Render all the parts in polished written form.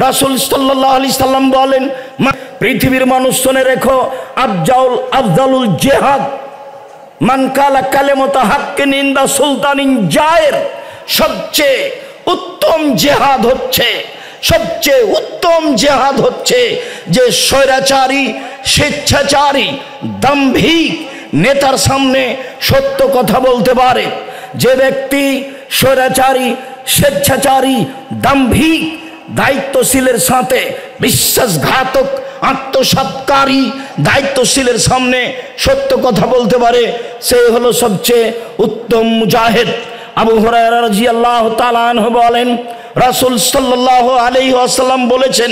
রাসূল সাল্লাল্লাহু আলাইহি সাল্লাম বলেন, পৃথিবীর মানুষ শুনে রেখো, আফজালুল জিহাদ মান কালা কালেমাতা হাক্কিন ইনদা সুলতানিন জায়ের, সবচেয়ে উত্তম জিহাদ হচ্ছে, সবচেয়ে উত্তম জিহাদ হচ্ছে যে স্বৈরাচারী, স্বেচ্ছাচারী, দাম্ভিক নেতার সামনে সত্য কথা বলতে পারে। যে ব্যক্তি স্বৈরাচারী, স্বেচ্ছাচারী, দাম্ভিক, দায়িত্বশীলের সাথে বিশ্বাসঘাতক, আত্মসাৎকারী দায়িত্বশীলের সামনে সত্য কথা বলতে পারে, সে হলো সবচেয়ে উত্তম মুজাহিদ। আবু হুরায়রা রাদিয়াল্লাহু তাআলা আনহু বলেন, রাসূল সাল্লাল্লাহু আলাইহি ওয়াসাল্লাম বলেছেন,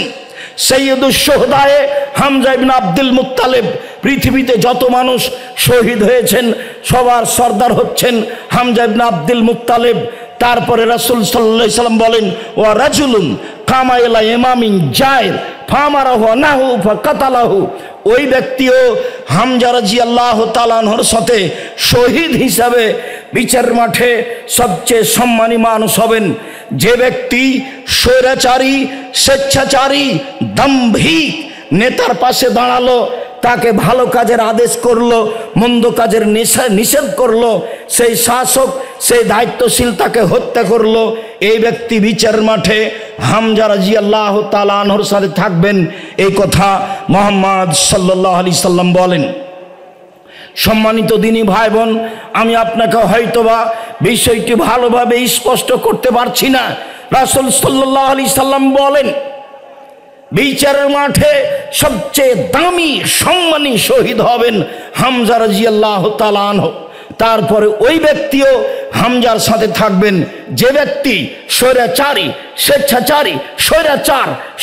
সৈয়দুশ শুহাদায়ে হামজা ইবনে আব্দুল মুত্তালিব, পৃথিবীতে যত মানুষ শহীদ হয়েছেন সবার সর্দার হচ্ছেন হামজা ইবনে আব্দুল মুত্তালিব। তারপরে রাসূল সাল্লাল্লাহু আলাইহি ওয়াসাল্লাম বলেন, ওয়া রাজুলুন কামা ইলা ইমামিন জায়ের ফামারাহু নাহু ফাকাতালাহু, ওই ব্যক্তিও হামজা রাদিয়াল্লাহু তাআলা আনহুর সাথে শহীদ হিসাবে বিচার মাঠে সবচেয়ে সম্মানী মানুষ হবেন। যে ব্যক্তি স্বৈরাচারী, স্বেচ্ছাচারী, দাম্ভিক নেতার পাশে দাঁড়ালো, তাকে ভালো কাজের আদেশ করলো, মন্দ কাজের নিষেধ করলো, সেই শাসক, সেই দায়িত্বশীল তাকে হত্যা করলো, এই ব্যক্তি বিচার মাঠে হামজা রাদিয়াল্লাহু তাআলা আনহুর সাথে থাকবেন। এই কথা মুহাম্মদ সাল্লাল্লাহু আলাইহি সাল্লাম বলেন। সম্মানিত দিনী ভাই বোন, আমি আপনাকে হয়তোবা বিষয়টি ভালোভাবে স্পষ্ট করতে পারছি না। রাসূল সাল্লাল্লাহু আলাইহি সাল্লাম বলেন, বিচারের মাঠে সবচেয়ে দামি, সম্মানী শহীদ হবেন হামজা রাদিয়াল্লাহু তাআলা আনহু। তারপরে ওই ব্যক্তিও হামজার সাথে থাকবেন যে ব্যক্তি স্বৈরাচারী, স্বেচ্ছাচারী,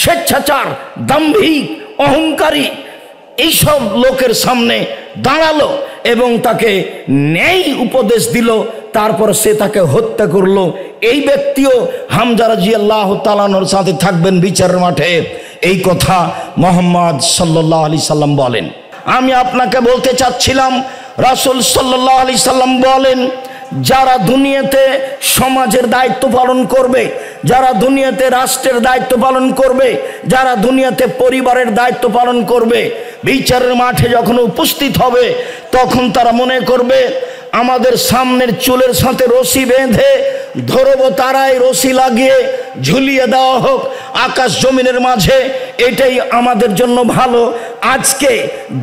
স্বেচ্ছাচার, দাম্ভিক, অহংকারী এইসব লোকের সামনে দাঁড়ালো এবং তাকে ন্যায় উপদেশ দিল, তারপর সে তাকে হত্যা করলো, এই ব্যক্তিও হামজা রাদিয়াল্লাহু তাআলা আনহুর সাথে থাকবেন বিচারের মাঠে। এই কথা মুহাম্মদ সাল্লাল্লাহু আলাইহি সাল্লাম বলেন। আমি আপনাকে বলতে চাচ্ছিলাম, রাসূল সাল্লাল্লাহু আলাইহি সাল্লাম বলেন, যারা দুনিয়াতে সমাজের দায়িত্ব পালন করবে, যারা দুনিয়াতে রাষ্ট্রের দায়িত্ব পালন করবে, যারা দুনিয়াতে পরিবারের দায়িত্ব পালন করবে, বিচারের মাঠে যখন উপস্থিত হবে তখন তারা মনে করবে আমাদের সামনের চুলের সাথে রশি বেঁধে ধরবো, তারাই রশি লাগিয়ে ঝুলিয়ে দেওয়া হোক আকাশ জমিনের মাঝে, এটাই আমাদের জন্য ভালো। আজকে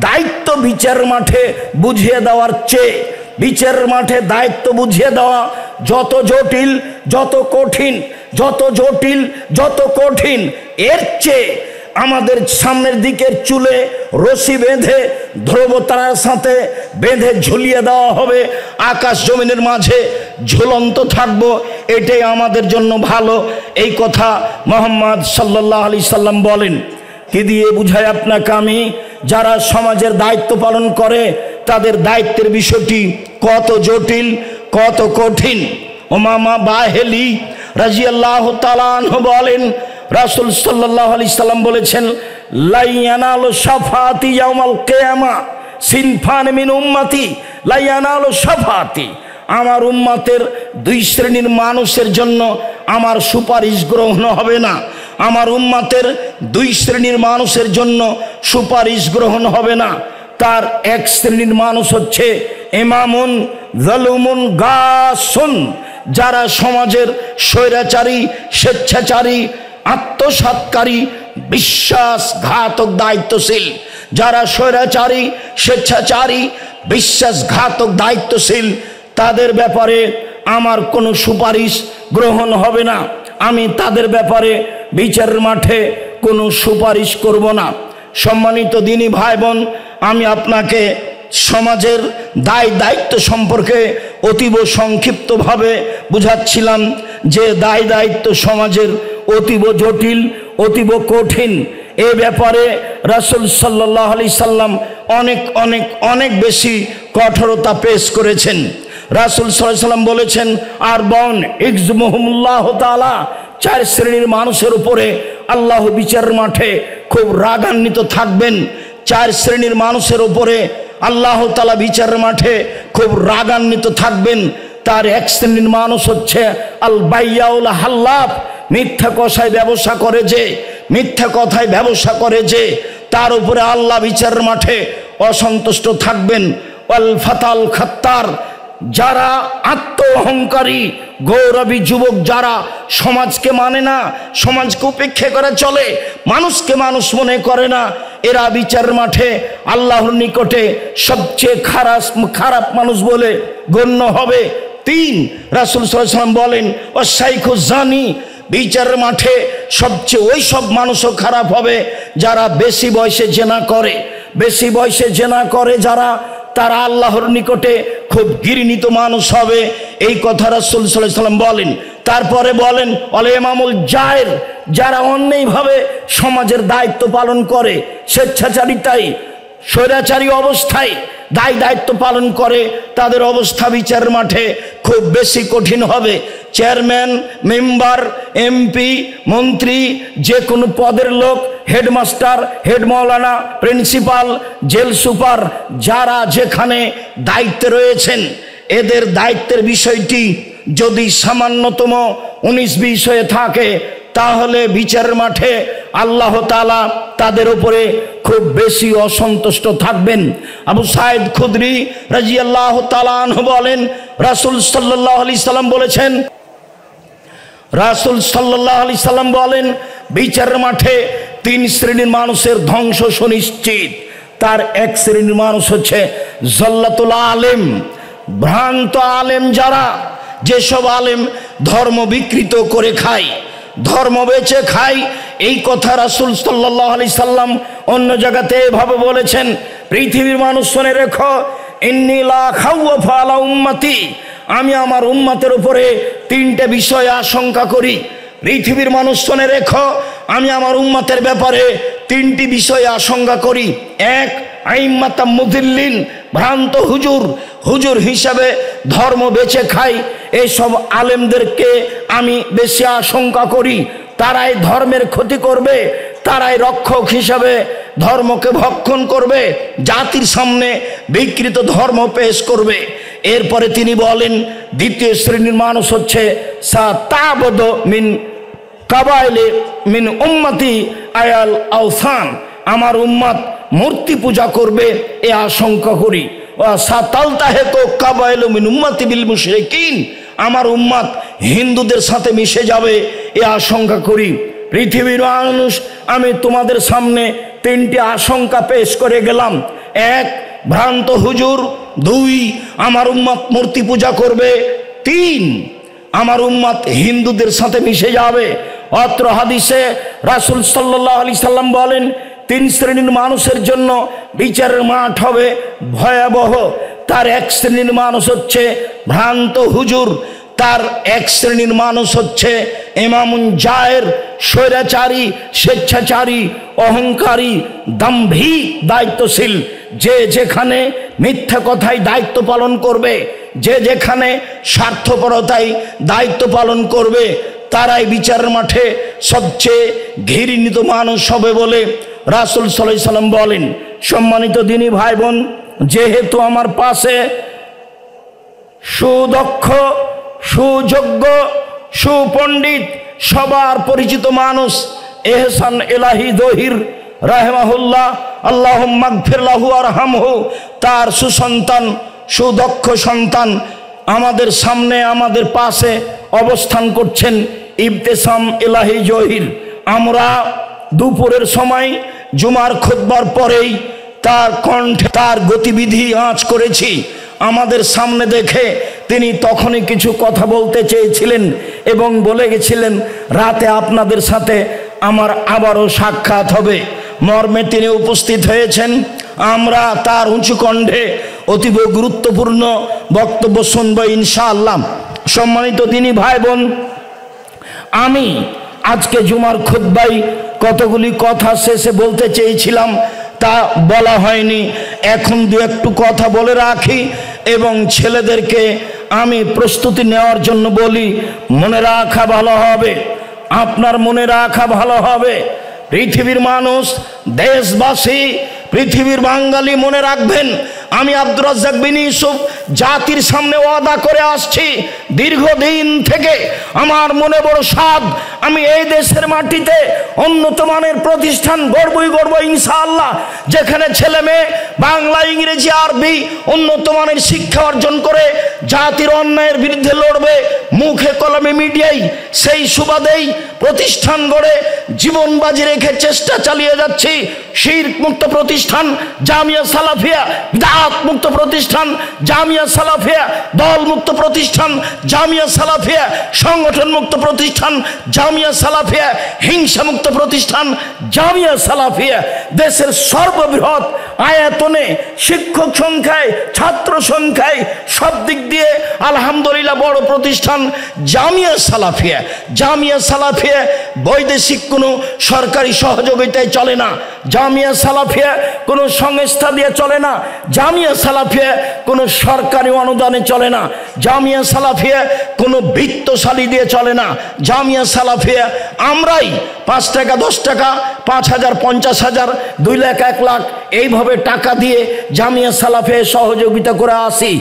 দায়িত্ব বিচারের মাঠে বুঝিয়ে দেওয়ার চেয়ে, বিচারের মাঠে দায়িত্ব বুঝিয়ে দেওয়া যত জটিল, যত কঠিন, যত জটিল, যত কঠিন, এর চেয়ে আমাদের সামনের দিকের চুলে রশি বেঁধে ধ্রুবতারার সাথে বেঁধে ঝুলিয়ে দেওয়া হবে, আকাশ জমিনের মাঝে ঝুলন্ত থাকবো, এটাই আমাদের জন্য ভালো। এই কথা মুহাম্মদ সাল্লাল্লাহু আলাইহি সাল্লাম বলেন। কি দিয়ে বুঝাই আপনাকে আমি? যারা সমাজের দায়িত্ব পালন করে তাদের দায়িত্বের বিষয়টি কত জটিল, কত কঠিন। উমামা বাহেলি রাদিয়াল্লাহু তাআলা আনহু বলেন, রাসূল সাল্লাল্লাহু আলাইহি সাল্লাম বলেছেন, লা ইয়ানালু শাফাআতি ইয়াউমাল কিয়ামা সিনফান মিন উম্মতি লা ইয়ানালু শাফাআতি, আমার উম্মতের দুই শ্রেণীর মানুষের জন্য আমার সুপারিশ গ্রহণ হবে না। আমার উম্মতের দুই শ্রেণীর মানুষের জন্য সুপারিশ গ্রহণ হবে না। তার এক শ্রেণীর মানুষ হচ্ছে ইমামুন যালুমুন গাসুন, যারা সমাজের স্বৈরাচারী, স্বেচ্ছাচারী, আত্মসাৎকারী, বিশ্বাসঘাতক দায়িত্বশীল। যারা স্বৈরাচারী, স্বেচ্ছাচারী, বিশ্বাসঘাতক দায়িত্বশীল, তাদের ব্যাপারে আমার কোনো সুপারিশ গ্রহণ হবে না। আমি তাদের ব্যাপারে বিচারের মাঠে কোনো সুপারিশ করব না। সম্মানিত দিনী ভাই বোন, আমি আপনাকে সমাজের দায়িত্ব সম্পর্কে অতীব সংক্ষিপ্তভাবে বুঝাচ্ছিলাম যে দায়িত্ব সমাজের অতীব জটিল, অতীব কঠিন। এ ব্যাপারে রাসূল সাল্লাল্লাহু আলাইহি সাল্লাম অনেক বেশি কঠোরতা পেশ করেছেন। রাসূল সাল্লাল্লাহু আলাইহি সাল্লাম বলেছেন, আর বন ইজমুহুমুল্লাহু তাআলা, চার শ্রেণীর মানুষের উপরে আল্লাহ বিচারের মাঠে খুব রাগান্বিত থাকবেন। চার শ্রেণীর মানুষের উপরে আল্লাহ তাআলা বিচারের মাঠে খুব রাগান্বিত থাকবেন। তার এক শ্রেণীর মানুষ হচ্ছে আল বাইয়াউল হাল্লাফ, মিথ্যা কষায় ব্যবসা করে যে, মিথ্যা কথায় ব্যবসা করে যে, তার উপরে আল্লাহ বিচারের মাঠে অসন্তুষ্ট থাকবেন। ওয়াল ফাতাল খাত্তার, যারা আত্ম অহংকারী গৌরবী যুবক, যারা সমাজকে মানে না, সমাজকে উপেক্ষা করে চলে, মানুষকে মানুষ মনে করে না, এরা বিচারের মাঠে আল্লাহর নিকটে সবচেয়ে খারাপ মানুষ বলে গণ্য হবে। 3, রাসূল সাল্লাল্লাহু আলাইহি ওয়াসাল্লাম বলেন ও শাইখু জানি, বিচারের মাঠে সবচেয়ে ওই সব মানুষও খারাপ হবে যারা বেশি বয়সে জেনা করে। বেশি বয়সে জেনা করে যারা, তারা আল্লাহর নিকটে খুব ঘৃণিত মানুষ হবে, এই কথা রাসূল সাল্লাল্লাহু আলাইহি ওয়াসাল্লাম বলেন। তারপরে বলেন ওয়াল ইমামুল জায়ের, যারা অন্যায়ভাবে সমাজের দায়িত্ব পালন করে, স্বেচ্ছাচারিতায় স্বৈরাচারী অবস্থায় দায়িত্ব পালন করে, তাদের অবস্থা বিচারের মাঠে খুব বেশি কঠিন হবে। চেয়ারম্যান, মেম্বার, এমপি, মন্ত্রী, যে কোনো পদের লোক, হেডমাস্টার, হেড মাওলানা, প্রিন্সিপাল, জেল সুপার, যারা যেখানে দায়িত্বে রয়েছেন, এদের দায়িত্বের বিষয়টি যদি সামান্যতম 19-20 হয়ে থাকে, তাহলে বিচারের মাঠে আল্লাহ তাআলা তাদের উপরে খুব বেশি অসন্তুষ্ট থাকবেন। আবু সাঈদ খুদরি রাদিয়াল্লাহু তাআলা আনহু বলেন, রাসূল সাল্লাল্লাহু আলাইহি সাল্লাম বলেছেন, রাসূল সাল্লাল্লাহু আলাইহি সাল্লাম বলেন, বিচারের মাঠে 3 শ্রেণীর মানুষের ধ্বংস সুনিশ্চিত। তার এক শ্রেণীর মানুষ হচ্ছে জল্লাতুল আলেম, ভ্রান্ত আলেম যারা, যেসব আলেম ধর্ম বিকৃত করে খায়, ধর্ম বেচে খায়। এই কথা রাসূল সাল্লাল্লাহু আলাইহি সাল্লাম অন্য জায়গাতে এভাবে বলেছেন, পৃথিবীর মানুষ শুনে রেখো, ইন্নী লা খাওয়াফু আলা উম্মতি, আমি আমার উম্মতের উপরে 3টে বিষয় আশঙ্কা করি। পৃথিবীর মানুষ শুনে রেখো, আমি আমার উম্মতের ব্যাপারে 3টি বিষয় আশঙ্কা করি। 1, আইম্মাতাম মুদিল্লিন, ভ্রান্ত হুজুর হিসাবে ধর্ম বেচে খাই, এইসব আলেমদেরকে আমি বেশি আশঙ্কা করি। তারাই ধর্মের ক্ষতি করবে, তারাই রক্ষক হিসাবে ধর্মকে ভক্ষণ করবে, জাতির সামনে বিকৃত ধর্ম পেশ করবে। এরপরে তিনি বলেন, দ্বিতীয় শ্রেণীর মানুষ হচ্ছে সাতাবদ মিন কাবাইলে মিন উম্মতি আয়াল আওসান, আমার উম্মত মূর্তি পূজা করবে, এ আশঙ্কা করি। সাতালতাহেকু কাবাইলু মিন উম্মতি বিল মুশরিকিন, আমার উম্মত হিন্দুদের সাথে মিশে যাবে, এ আশঙ্কা করি। পৃথিবীর মানুষ, আমি তোমাদের সামনে 3টি আশঙ্কা পেশ করে গেলাম। 1, ভ্রান্ত হুজুর। 2, আমার উম্মত মূর্তি পূজা করবে। 3, আমার উম্মত হিন্দুদের সাথে মিশে যাবে। অত্র হাদিসে রাসূল সাল্লাল্লাহু আলাইহি সাল্লাম বলেন, 3 শ্রেণীর মানুষের জন্য বিচারের মাঠ হবে ভয়াবহ। তার 1 শ্রেণীর মানুষ হচ্ছে ভ্রান্ত হুজুর, তার 1 শ্রেণীর মানুষ হচ্ছে ইমামুন জায়ের, স্বৈরাচারী, স্বেচ্ছাচারী, অহংকারী, দাম্ভিক, দায়িত্বশীল। যে যেখানে মিথ্যা কথায় দায়িত্ব পালন করবে, যে যেখানে স্বার্থপরতায় দায়িত্ব পালন করবে, তারাই বিচারের মাঠে সবচেয়ে ঘৃণিত মানুষ হবে বলে রাসূল সাল্লাল্লাহু আলাইহি সাল্লাম বলেন। সম্মানিত দিনী ভাই বোন, যেহেতু আমার পাশে সুদক্ষ, সুযোগ্য, সুপণ্ডিত, সবার পরিচিত মানুষ এহসান এলাহি জহির রাহিমাহুল্লাহ, আল্লাহুম্মা গফির লাহু ওয়ারহামহু, তার সুসন্তান, সুদক্ষ সন্তান আমাদের সামনে, আমাদের পাশে অবস্থান করছেন, ইবতেসাম এলাহি জহির। আমরা দুপুরের সময় জুমার খুতবার পরেই তার কণ্ঠে তার গতিবিধি আঁচ করেছি। আমাদের সামনে দেখে তিনি তখনই কিছু কথা বলতে চেয়েছিলেন এবং বলে গেছিলেন, রাতে আপনাদের সাথে আমার আবারও সাক্ষাৎ হবে। মর্মে তিনি উপস্থিত হয়েছেন। আমরা তার উঁচু কণ্ঠে অতীব গুরুত্বপূর্ণ বক্তব্য শুনব ইনশাআল্লাহ। সম্মানিত দিনী ভাই বোন, আমি আজকে জুমার খুতবায় কতগুলি কথা শেষে বলতে চেয়েছিলাম, তা বলা হয়নি। এখন একটু কথা বলে রাখি এবং ছেলেদেরকে আমি প্রস্তুতি নেওয়ার জন্য বলি। মনে রাখা ভালো হবে, আপনার মনে রাখা ভালো হবে, পৃথিবীর মানুষ, দেশবাসী পৃথিবীর বাঙালি মনে রাখবেন, আমি আব্দুর রাজ্জাক বিন ইউসুফ জাতির সামনে ওয়াদা করে আসছি দীর্ঘদিন থেকে। আমার মনে বড় সাধ, আমি এই দেশের মাটিতে উন্নত মানের প্রতিষ্ঠান গড়বই গড়ব ইনশাআল্লাহ, যেখানে ছেলে মেয়ে বাংলা, ইংরেজি, আরবি উন্নত মানের শিক্ষা অর্জন করে জাতির অন্যায়ের বিরুদ্ধে লড়বে মুখে কলমে মিডিয়ায়। সেই সুবাদেই প্রতিষ্ঠান গড়ে জীবন বাজি রেখে চেষ্টা চালিয়ে যাচ্ছি। শিরক মুক্ত প্রতিষ্ঠান জামিয়া সালাফিয়া, বিদআত মুক্ত প্রতিষ্ঠান জামিয়া সালাফিয়া, দল মুক্ত প্রতিষ্ঠান জামিয়া সালাফিয়া, সংগঠন মুক্ত প্রতিষ্ঠান জামিয়া সালাফিয়া, হিংসা মুক্ত প্রতিষ্ঠান জামিয়া সালাফিয়া। দেশের সর্ববৃহৎ আয়তনে, শিক্ষক সংখ্যায়, ছাত্র সংখ্যায়, সব দিক দিয়ে আলহামদুলিল্লাহ বড় প্রতিষ্ঠান জামিয়া সালাফিয়া। জামিয়া সালাফিয়া বৈদেশিক কোনো সরকারি সহযোগিতায় চলে না। জামিয়া সালাফিয়া কোনো সংস্থা দিয়ে চলে না। জামিয়া সালাফিয়া কোনো সরকারি অনুদানে চলে না। জামিয়া সালাফিয়া কোনো বৃত্তশালী দিয়ে চলে না। জামিয়া সালাফিয়া আমরাই 5 টাকা, 10 টাকা, 5,000, 50,000, 2 লাখ, 1 লাখ এইভাবে টাকা দিয়ে জামিয়া সালাফিয়া সহযোগিতা করে আসি।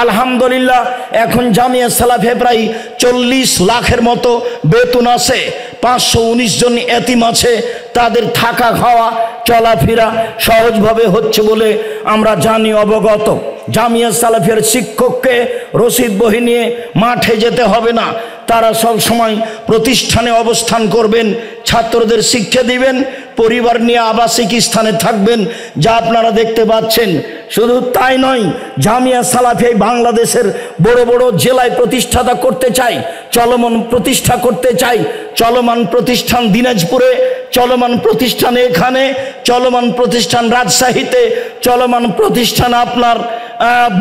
আলহামদুলিল্লাহ এখন জামিয়া সালাফিয়া প্রায় 40 লাখের মতো বেতন আছে। 519 জন এতিম আছে, তাদের থাকা খাওয়া চলাফেরা সহজভাবে হচ্ছে বলে আমরা জানি, অবগত। জামিয়া সালাফিয়ার শিক্ষককে রসিদ বহি নিয়ে মাঠে যেতে হবে না, তারা সব সময় প্রতিষ্ঠানে অবস্থান করবেন, ছাত্রদের শিক্ষা দিবেন, পরিবার নিয়ে আবাসিক স্থানে থাকবেন, যা আপনারা দেখতে পাচ্ছেন। শুধু তাই নয়, জামিয়া সালাফিয়া বাংলাদেশের বড় বড় জেলায় প্রতিষ্ঠাতা করতে চাই, চলমান প্রতিষ্ঠা করতে চাই। চলমান প্রতিষ্ঠান দিনাজপুরে, চলমান প্রতিষ্ঠান এখানে, চলমান প্রতিষ্ঠান রাজশাহীতে, চলমান প্রতিষ্ঠান আপনার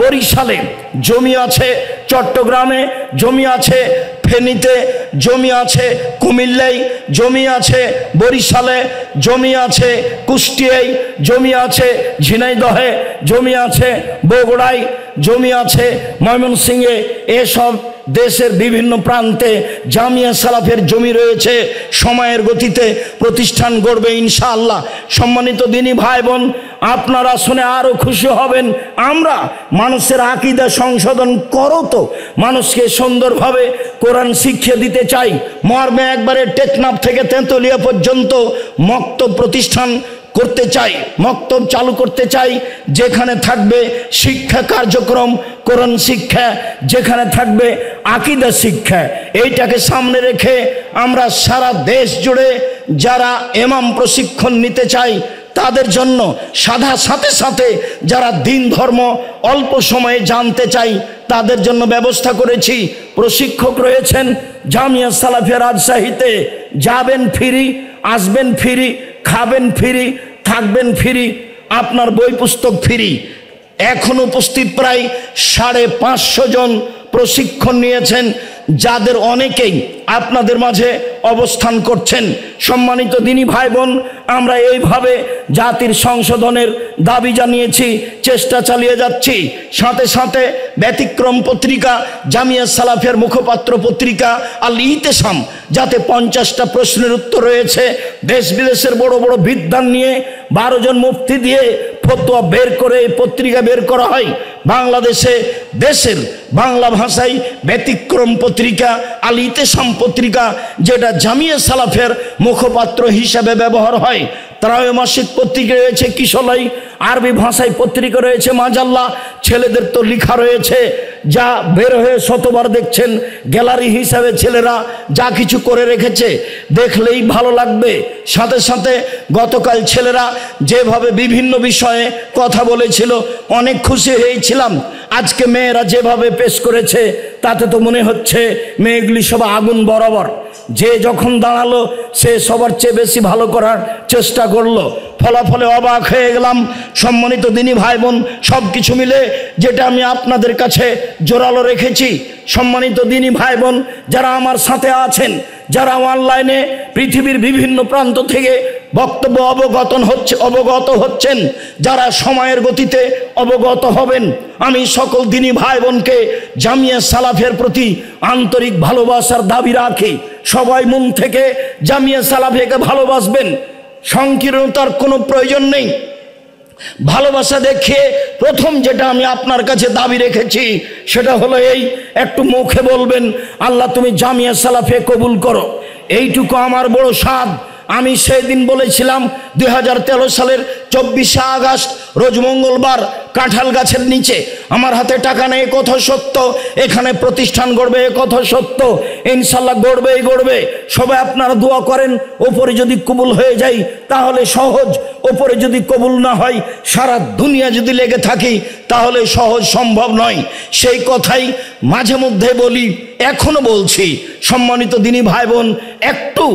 বরিশালে, জমি আছে চট্টগ্রামে, জমি আছে ফেনীতে, জমি আছে কুমিল্লায়, জমি আছে বরিশালে, জমি আছে কুষ্টিয়ায়, জমি আছে ঝিনাইদহে, জমি আছে বগুড়ায়, জমি আছে ময়মনসিংহে। এসব দেশের বিভিন্ন প্রান্তে জামিয়া সালাফের জমি রয়েছে। সময়ের গতিতে প্রতিষ্ঠান গড়বে ইনশাআল্লাহ। সম্মানিত দিনী ভাই বোন, আপনারা শুনে আরো খুশি হবেন। আমরা মানুষের আকীদা সংশোধন করো তো মানুষকে সুন্দরভাবে কোরআন শিক্ষা দিতে চাই। মর্মে একবারে টেকনাফ থেকে তেঁতুলিয়া পর্যন্ত মক্তব প্রতিষ্ঠান করতে চাই, মক্তব চালু করতে চাই, যেখানে থাকবে শিক্ষা কার্যক্রম, কোরআন শিক্ষা, যেখানে থাকবে আকীদা শিক্ষা। এইটাকে সামনে রেখে আমরা সারা দেশ জুড়ে যারা ইমাম প্রশিক্ষণ নিতে চাই তাদের জন্য, সাথে সাথে যারা দিন ধর্ম অল্প সময়ে জানতে চাই তাদের জন্য ব্যবস্থা করেছি। প্রশিক্ষক রয়েছেন জামিয়া সালাফিয়া রাজশাহীতে। যাবেন ফ্রি, আসবেন ফ্রি, খাবেন ফ্রি, থাকবেন ফ্রি, আপনার বই পুস্তক ফ্রি। এখন উপস্থিত প্রায় 550 জন প্রশিক্ষণ নিয়েছেন, যাদের অনেকেই আপনাদের মাঝে অবস্থান করছেন। সম্মানিত দিনী ভাই বোন, আমরা এইভাবে জাতির সংশোধনের দাবি জানিয়েছি, চেষ্টা চালিয়ে যাচ্ছি। সাথে সাথে ব্যতিক্রম পত্রিকা, জামিয়া সালাফিয়ার মুখপাত্র পত্রিকা আল ইতেসাম, যাতে 50টা প্রশ্নের উত্তর রয়েছে, দেশ বিদেশের বড় বড় বিদ্বান নিয়ে 12 জন মুফতি দিয়ে ফতোয়া বের করে পত্রিকা বের করা হয়। বাংলাদেশে দেশের বাংলা ভাষায় ব্যতিক্রম পত্রিকা আল ইতেসাম পত্রিকা, যেটা জামিয়া সালাফের মুখপাত্র হিসাবে ব্যবহার হয়। ত্রৈমাসিক পত্রিকা রয়েছে কিশলাই, আরবি ভাষায় পত্রিকা রয়েছে মাজাল্লা, ছেলেদের তো লেখা রয়েছে, যা বের হয়ে শতবার দেখছেন। গ্যালারি হিসাবে ছেলেরা যা কিছু করে রেখেছে, দেখলেই ভালো লাগবে। সাথে সাথে গতকাল ছেলেরা যেভাবে বিভিন্ন বিষয়ে কথা বলেছিল, অনেক খুশি হয়েছিলাম। আজকে মেয়েরা যেভাবে পেশ করেছে, তাতে তো মনে হচ্ছে মেয়েগুলি সব আগুন বরাবর। যে যখন দাঁড়ালো সে সবার চেয়ে বেশি ভালো করার চেষ্টা করলো, ফলাফলে অবাক হয়ে গেলাম। সম্মানিত দিনী ভাই বোন, সব কিছু মিলে যেটা আমি আপনাদের কাছে জোরালো রেখেছি, সম্মানিত দিনী ভাই বোন যারা আমার সাথে আছেন, যারা অনলাইনে পৃথিবীর বিভিন্ন প্রান্ত থেকে বক্তব্য অবগত হচ্ছেন, যারা সময়ের গতিতে অবগত হবেন, আমি সকল দিনী ভাই বোনকে জামিয়া সালাফের প্রতি আন্তরিক ভালোবাসার দাবি রাখি। সবাই মন থেকে জামিয়া সালাফিয়াকে ভালোবাসবেন, সংকীর্ণতার কোনো প্রয়োজন নেই। ভালোবাসা দেখিয়ে প্রথম যেটা আমি আপনার কাছে দাবি রেখেছি সেটা হলো এই, একটু মুখে বলবেন আল্লাহ তুমি জামিয়া সালাফে কবুল করো। এইটুকু আমার বড় সাধ। আমি সেদিন বলেছিলাম 2013 সালের 24শে আগস্ট রোজ মঙ্গলবার কাঁঠাল গাছের নিচে, আমার হাতে টাকা নেই এ কথা সত্য, এখানে প্রতিষ্ঠান গড়বে এ কথা সত্য, ইনশাল্লাহ গড়বেই গড়বে। সবাই আপনারা দোয়া করেন, ওপরে যদি কবুল হয়ে যায় তাহলে সহজ, ওপরে যদি কবুল না হয় সারা দুনিয়া যদি লেগে থাকি তাহলে সহজ সম্ভব নয়। সেই কথাই মাঝে মধ্যে বলি, এখনো বলছি। সম্মানিত দিনী ভাই বোন, একটু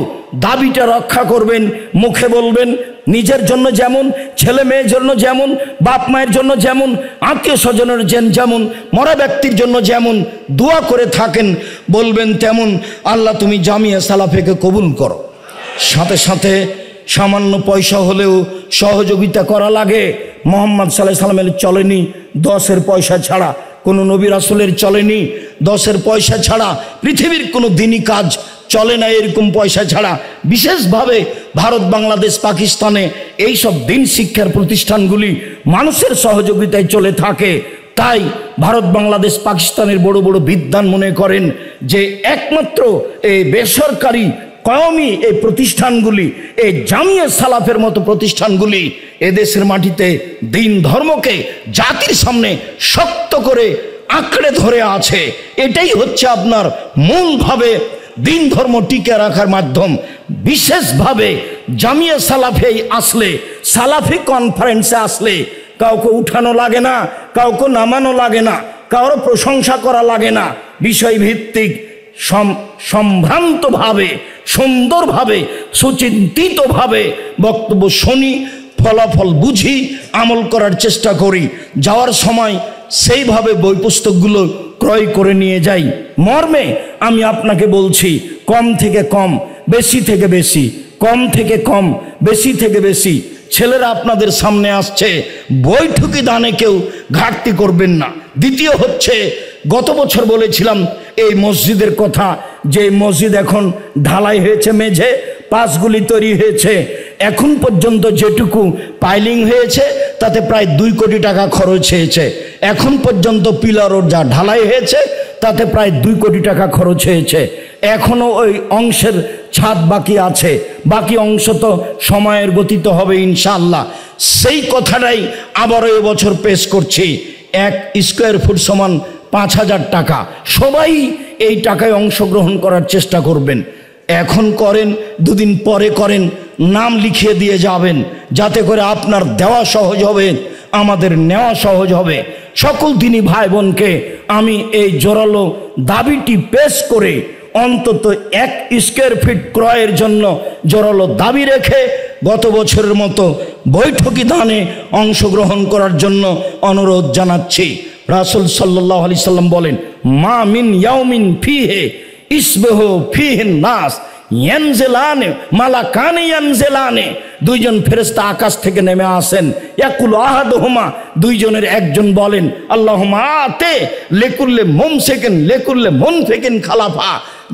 দাবিটা রক্ষা করবেন, মুখে বলবেন, নিজের জন্য যেমন, ছেলে মেয়ের জন্য যেমন, বাপ মায়ের জন্য যেমন, আত্মীয় স্বজনের যেমন, মরা ব্যক্তির জন্য যেমন দোয়া করে থাকেন, বলবেন তেমন আল্লাহ তুমি জামিয়া সালাফেকে কবুল করো। সাথে সাথে সামান্য পয়সা হলেও সহযোগিতা করা লাগে। মোহাম্মদ সাল্লাল্লাহু আলাইহি সাল্লামের চলেনি 10-এর পয়সা ছাড়া, কোনো নবী রাসূলের চলেনি 10-এর পয়সা ছাড়া, পৃথিবীর কোনো দিনই কাজ চলে না এরকম পয়সা ছাড়া। বিশেষভাবে ভারত, বাংলাদেশ, পাকিস্তানে এইসব দিন শিক্ষার প্রতিষ্ঠানগুলি মানুষের সহযোগিতায় চলে থাকে। তাই ভারত, বাংলাদেশ, পাকিস্তানের বড় বড় বিদ্বান মনে করেন যে একমাত্র এই বেসরকারি কওমি এই প্রতিষ্ঠানগুলি, এই জামিয়া সালাফের মতো প্রতিষ্ঠানগুলি এদেশের মাটিতে দিন ধর্মকে জাতির সামনে শক্ত করে আঁকড়ে ধরে আছে। এটাই হচ্ছে আপনার মূলভাবে দিন ধর্ম টিকে রাখার মাধ্যম। বিশেষভাবে জামিয়া সালাফে আসলে, সালাফি কনফারেন্সে আসলে কাউকে উঠানো লাগে না, কাউকে নামানো লাগে না, কারো প্রশংসা করা লাগে না। বিষয়ভিত্তিক সম্ভ্রান্তভাবে, সুন্দরভাবে, সুচিন্তিতভাবে বক্তব্য শুনি, ফলাফল বুঝি, আমল করার চেষ্টা করি। যাওয়ার সময় সেইভাবে বই পুস্তকগুলো ক্রয় করে নিয়ে যাই। মর্মে আমি আপনাকে বলছি, কম থেকে কম, বেশি থেকে বেশি, কম থেকে কম, বেশি থেকে বেশি। ছেলেরা আপনাদের সামনে আসছে, বৈঠকি দানে কেউ ঘাটতি করবেন না। দ্বিতীয় হচ্ছে, গত বছর বলেছিলাম এই মসজিদের কথা, যে মসজিদ এখন ঢালাই হয়েছে, মেঝে পাঁচগুলি তৈরি হয়েছে, এখন পর্যন্ত যেটুকু পাইলিং হয়েছে তাতে প্রায় 2 কোটি টাকা খরচ হয়েছে। এখন পর্যন্ত পিলার যা ঢালাই হয়েছে তাতে প্রায় 2 কোটি টাকা খরচ হয়েছে। এখনো ওই অংশের ছাদ বাকি আছে, বাকি অংশ তো সময়ের গতিতে হবে ইনশাআল্লাহ। সেই কথাটাই আবারও এবছর পেশ করছি। 1 স্কোয়ার ফুট সমান 5,000 টাকা। সবাই এই টাকায় অংশগ্রহণ করার চেষ্টা করবেন। এখন করেন, 2 দিন পরে করেন, নাম লিখিয়ে দিয়ে যাবেন, যাতে করে আপনার দেওয়া সহজ হবে, আমাদের নেওয়া সহজ হবে। সকল দিনী ভাই বোনকে আমি এই জোরালো দাবিটি পেশ করে অন্তত 1 স্কোয়ার ফিট ক্রয়ের জন্য জোরালো দাবি রেখে গত বছরের মতো বৈঠকি দানে অংশগ্রহণ করার জন্য অনুরোধ জানাচ্ছি। রাসূল সাল্লাল্লাহু আলাইহি সাল্লাম বলেন, মা মিন ইয়াউমিন ফিহে ইসবিহু ফিহিন নাস ইয়ানজিলানে মালাকানে ইয়ানজিলানে। 2 জন ফেরেশতা আকাশ থেকে নেমে আসেন। ইয়াকুল আহাদুহুমা, 2 জনের একজন বলেন, আল্লাহুম্মা আতে লিকুল্লি মুমসিকিন লিকুল্লি মুনফিকিন খালাফা।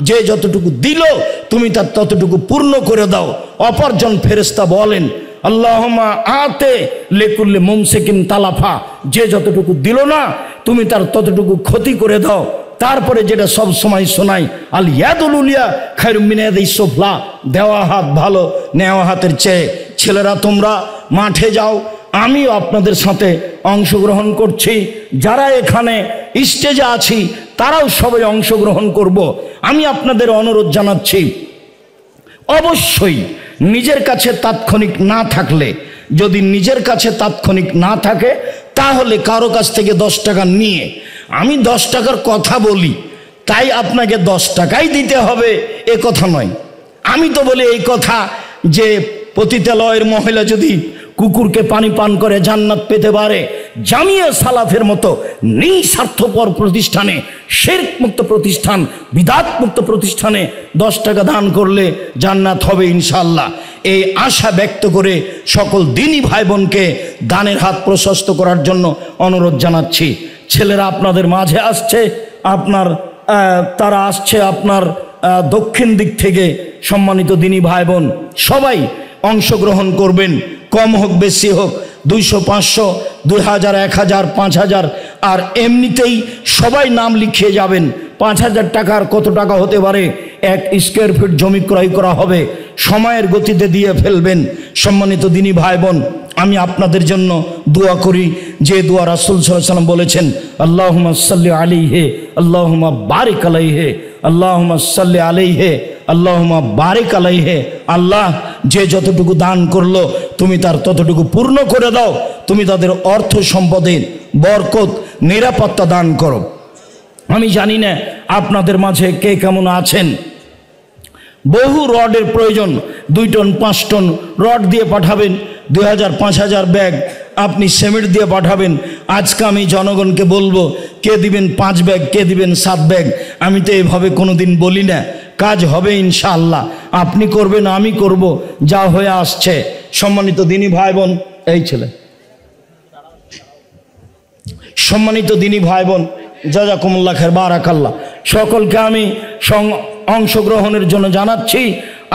যে যতটুকু দিল তুমি তার ততটুকু পূর্ণ করে দাও। অপরজন ফেরেশতা বলেন, আল্লাহুম্মা আতে লিকুল্লি মুমসিকিন তালাফা। যে যতটুকু দিল না তুমি তার ততটুকু ক্ষতি করে দাও। তারপরে যেটা সব সময় শোনাই, আল ইয়াদুল উলিয়া খায়রুম মিন ইয়াদিস সুফলা, দেওয়া হাত ভালো নেওয়া হাতের চেয়ে। ছেলেরা তোমরা মাঠে যাও, আমিও আপনাদের সাথে অংশগ্রহণ করছি। যারা এখানে স্টেজে আছি তারাও সবাই অংশগ্রহণ করব। আমি আপনাদের অনুরোধ জানাচ্ছি, অবশ্যই নিজের কাছে তাৎক্ষণিক না থাকলে, যদি নিজের কাছে তাৎক্ষণিক না থাকে তাহলে কারো কাছ থেকে 10 টাকা নিয়ে, আমি 10 টাকার কথা বলি তাই আপনাকে 10 টাকাই দিতে হবে এ কথা নয়। আমি তো বলি এই কথা যে পতিতালয়ের মহিলা যদি কুকুরকে পানি পান করে জান্নাত পেতে পারে, জামিয়া সালাফের মতো নিঃস্বার্থপর প্রতিষ্ঠানে, শিরক মুক্ত প্রতিষ্ঠান, বিদআত মুক্ত প্রতিষ্ঠানে 10 টাকা দান করলে জান্নাত হবে ইনশাআল্লাহ। এই আশা ব্যক্ত করে সকল দিনী ভাই বোনকে দানের হাত প্রশস্ত করার জন্য অনুরোধ জানাচ্ছি। ছেলেরা আপনাদের মাঝে আসছে, তারা আসছে আপনার দক্ষিণ দিক থেকে। সম্মানিত দিনী ভাই বোন সবাই অংশগ্রহণ করবেন, কম হোক বেশি হোক 200, 500, 2000, 1000, 5000, আর এমনিতেই সবাই নাম লিখিয়ে যাবেন। 5000 টাকার কত টাকা হতে পারে? 1 স্কয়ার ফিট জমি ক্রয় করা হবে, সময়ের গতিতে দিয়ে ফেলবেন। সম্মানিত দিনী ভাই বোন, আমি আপনাদের জন্য দোয়া করি, যে দোয়া রাসূল সাল্লাল্লাহু আলাইহি ওয়াসাল্লাম বলেছেন, আল্লাহুম্মা সাল্লি আলাইহি আল্লাহুম্মা বারিক আলাইহি আল্লাহুম্মা সাল্লি আলাইহি আল্লাহুম্মা বারিক আলাইহি। আল্লাহ যে যতটুকু দান করলো তুমি তার ততটুকু পূর্ণ করে দাও, তুমি তাদের অর্থ সম্পদে বরকত নিরাপত্তা দান করো। আমি জানি না আপনাদের মাঝে কে কেমন আছেন। বহু রডের প্রয়োজন, 2 টন 5 টন রড দিয়ে পাঠাবেন, 2000-5000 ব্যাগ আপনি সিমেন্ট দিয়ে পাঠাবেন। আজকে আমি জনগণকে বলবো, কে দিবেন 5 ব্যাগ, কে দিবেন 7 ব্যাগ। আমি তো এভাবে কোনোদিন বলি না, কাজ হবে ইনশাআল্লাহ। আপনি করবেন, আমি করব, যা হয়ে আসছে। সম্মানিত দিনী ভাই বোন, এই ছেলে, সম্মানিত দিনী ভাই বোন, জাযাকুমুল্লাহ খায়র, বারাকাল্লাহ। সকলকে আমি অংশগ্রহণের জন্য জানাচ্ছি।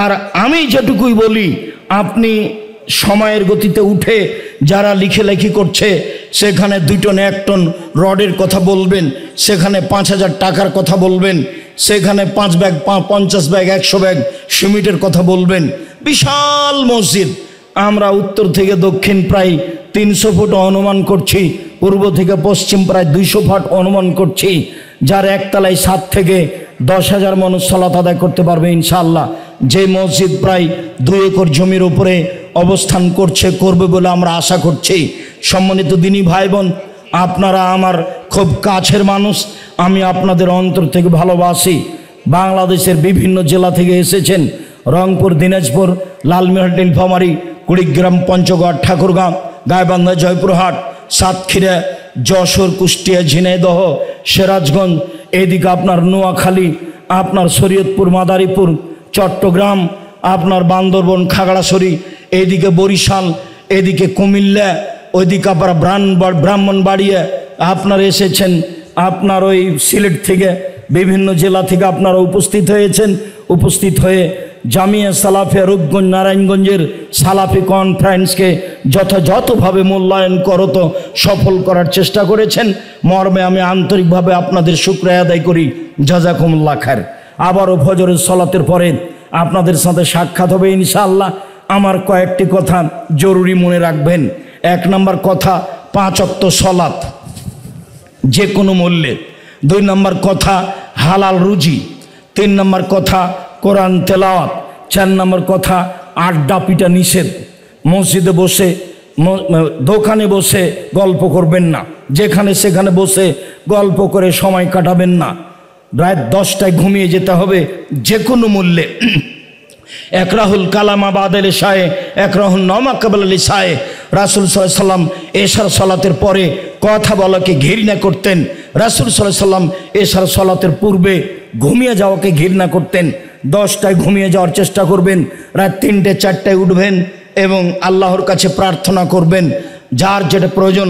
আর আমি যেটুকুই বলি, আপনি সময়ের গতিতে উঠে যারা লিখেলেখি করছে, সেখানে 2 টন 1 টন রডের কথা বলবেন, সেখানে 5000 টাকার কথা বলবেন, সেখানে 5 ব্যাগ 50 ব্যাগ 100 ব্যাগ সিমেন্টের কথা বলবেন। বিশাল মসজিদ, আমরা উত্তর থেকে দক্ষিণ প্রায় 300 ফুট অনুমান করছি, পূর্ব থেকে পশ্চিম প্রায় 200 ফুট অনুমান করছি। যার একতলায় 7 থেকে 10,000 মানুষ সালাত আদায় করতে পারবে ইনশাআল্লাহ। যে মসজিদ প্রায় 2 একর জমির উপরে অবস্থান করবে বলে আমরা আশা করছি। সম্মানিত দিনী ভাই বোন, আপনারা আমার খুব কাছের মানুষ, আমি আপনাদের অন্তর থেকে ভালোবাসি। বাংলাদেশের বিভিন্ন জেলা থেকে এসেছেন, রংপুর, দিনাজপুর, লালমিরহাট, নীলফামারী, কুড়িগ্রাম, পঞ্চগড়, ঠাকুরগাঁও, গাইবান্ধা, জয়পুরহাট, সাতক্ষীরা, যশোর, কুষ্টিয়া, ঝিনাইদহ, সিরাজগঞ্জ, এদিকে আপনার নোয়াখালী, আপনার শরীয়তপুর, মাদারীপুর, চট্টগ্রাম, আপনার বান্দরবন, খাগড়াছড়ি, এদিকে বরিশাল, এদিকে কুমিল্লা, ওইদিকে আপনার ব্রাহ্মণবাড়িয়া, আপনারা এসেছেন। আপনার ওই সিলেট থেকে, বিভিন্ন জেলা থেকে আপনারা উপস্থিত হয়েছেন। উপস্থিত হয়ে জামিয়া সালাফিয়া রূপগঞ্জ, নারায়ণগঞ্জের সালাফি কনফারেন্সকে যথাযথভাবে মূল্যায়ন করত সফল করার চেষ্টা করেছেন। মর্মে আমি আন্তরিকভাবে আপনাদের শুকরিয়া আদায় করি, জাযাকুমুল্লাহ খায়র। আবারও ফজরের সালাতের পরে আপনাদের সাথে সাক্ষাৎ হবে ইনশাআল্লাহ। আমার কয়েকটি কথা জরুরি মনে রাখবেন। 1 নম্বর কথা, 5 ওয়াক্ত সালাত যে কোনো মূল্যে। 2 নম্বর কথা, হালাল রুজি। 3 নম্বর কথা, কোরআন তেলাওয়াত। 4 নম্বর কথা, আড্ডা পিটা নিষেধ। মসজিদে বসে, দোকানে বসে গল্প করবেন না, যেখানে সেখানে বসে গল্প করে সময় কাটাবেন না। রাত 10টায় ঘুমিয়ে যেতে হবে যে কোনো মূল্যে। একরাহুল কালামা বাদেল ইশায়ে, একরাহুল নমা কাবলাল ইশায়ে। রাসূল সাল্লাল্লাহু আলাইহি সাল্লাম এশার সালাতের পরে কথা বলাকে ঘৃণা করতেন। রাসূল সাল্লাল্লাহু আলাইহি সাল্লাম এশার সালাতের পূর্বে ঘুমিয়ে যাওয়াকে ঘৃণা করতেন। 10টায় ঘুমিয়ে যাওয়ার চেষ্টা করবেন, রাত 3টে 4টায় উঠবেন এবং আল্লাহর কাছে প্রার্থনা করবেন। যার যেটা প্রয়োজন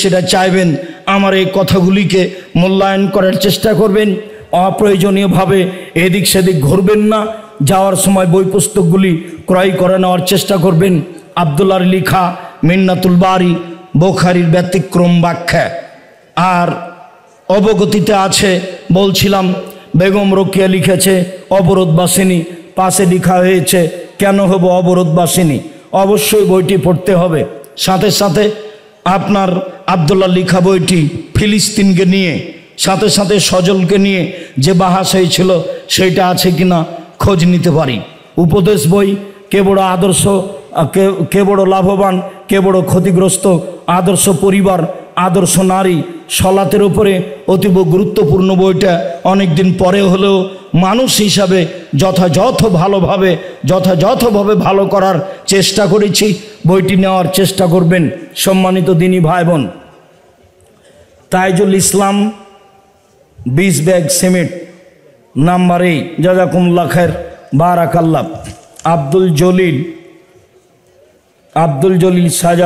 সেটা চাইবেন। আমার এই কথাগুলিকে মূল্যায়ন করার চেষ্টা করবেন। অপ্রয়োজনীয়ভাবে এদিক সেদিক ঘুরবেন না। যাওয়ার সময় বই পুস্তকগুলি ক্রয় করে নেওয়ার চেষ্টা করবেন। আব্দুল্লাহর লিখা মিন্নাতুল বারি, বুখারীর ব্যতিক্রম ব্যাখ্যা। আর অবগতিতে আছে, বলছিলাম, বেগম রোকেয়া লিখেছে অবরোধবাসিনী, পাশে লেখা হয়েছে কেন হব অবরোধবাসিনী। অবশ্যই বইটি পড়তে হবে। সাথে সাথে আপনার আব্দুল্লাহ লিখা বইটি ফিলিস্তিনকে নিয়ে, সাথে সাথে সজলকে নিয়ে যে বাহাস হয়েছিল সেইটা আছে কিনা খোঁজ নিতে পারি। উপদেশ বই, কে বড় আদর্শ, কে বড় লাভবান, কে বড় ক্ষতিগ্রস্ত, আদর্শ পরিবার, আদর্শ নারী, সলাতের উপরে অতীব গুরুত্বপূর্ণ বইটা। অনেক দিন পরে হলেও মানুষ হিসাবে যথাযথভাবে ভালো করার চেষ্টা করেছি। বইটি নেওয়ার চেষ্টা করবেন। সম্মানিত দিনী ভাই বোন, Taijul Islam 20 bag cement, number 8, জাযাকুমুল্লাহ খায়র, বারাকাল্লাহ। আব্দুল জলিল সাজা